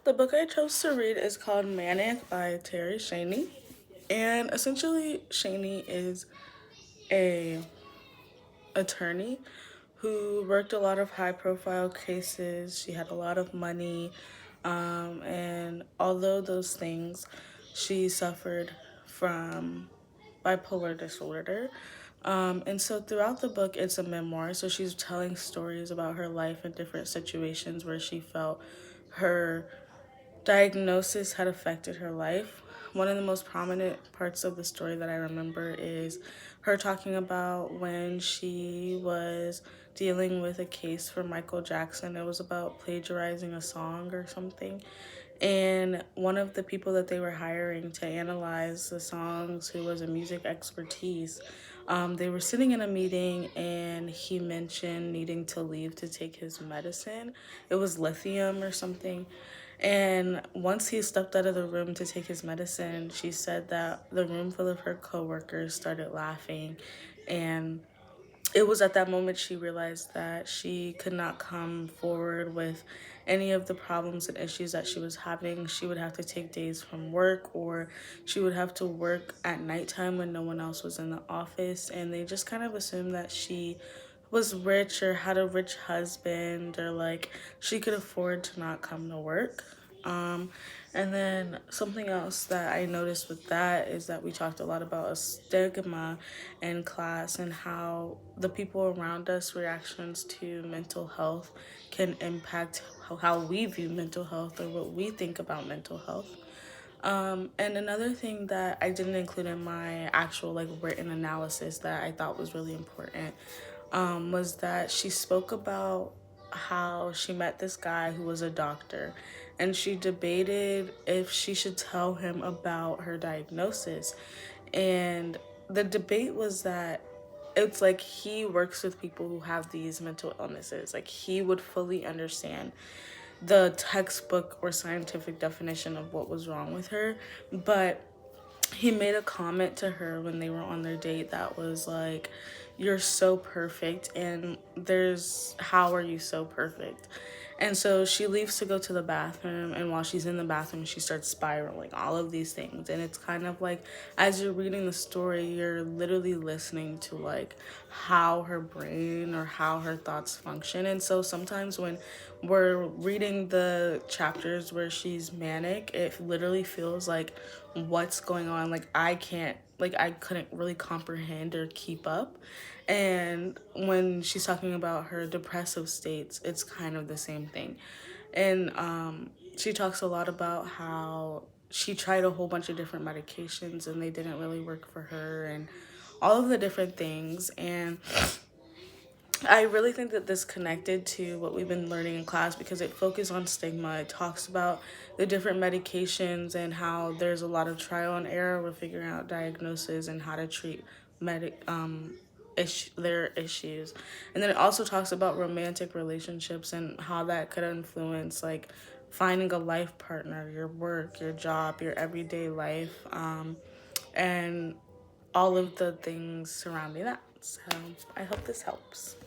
The book I chose to read is called Manic by Terry Shaney. And essentially, Shaney is a attorney who worked a lot of high profile cases. She had a lot of money. And although those things, she suffered from bipolar disorder. And so throughout the book, it's a memoir. So she's telling stories about her life and different situations where she felt her diagnosis had affected her life. One of the most prominent parts of the story that I remember is her talking about when she was dealing with a case for Michael Jackson. It was about plagiarizing a song or something. And one of the people that they were hiring to analyze the songs, who was a music expertise, they were sitting in a meeting and he mentioned needing to leave to take his medicine. It was lithium or something. And once he stepped out of the room to take his medicine, she said that the room full of her coworkers started laughing. And it was at that moment she realized that she could not come forward with any of the problems and issues that she was having. She would have to take days from work, or she would have to work at nighttime when no one else was in the office. And they just kind of assumed that she was rich or had a rich husband, or like she could afford to not come to work. Um, and then something else that I noticed with that is that we talked a lot about a stigma in class and how the people around us reactions to mental health can impact how we view mental health or what we think about mental health. And another thing that I didn't include in my actual like written analysis that I thought was really important was that she spoke about how she met this guy who was a doctor, and she debated if she should tell him about her diagnosis. And the debate was that it's like he works with people who have these mental illnesses. Like he would fully understand the textbook or scientific definition of what was wrong with her, but he made a comment to her when they were on their date that was like, "You're so perfect," and there's, "How are you so perfect?" And so she leaves to go to the bathroom, and while she's in the bathroom, she starts spiraling all of these things. And it's kind of like, as you're reading the story, you're literally listening to like how her brain or how her thoughts function. And so sometimes when we're reading the chapters where she's manic, it literally feels like, what's going on? Like I couldn't really comprehend or keep up. And when she's talking about her depressive states, it's kind of the same thing. And she talks a lot about how she tried a whole bunch of different medications and they didn't really work for her, and all of the different things. And I really think that this connected to what we've been learning in class because it focuses on stigma. It talks about the different medications and how there's a lot of trial and error with figuring out diagnosis and how to treat their issues. And then it also talks about romantic relationships and how that could influence like finding a life partner, your work, your job, your everyday life, and all of the things surrounding that. So I hope this helps.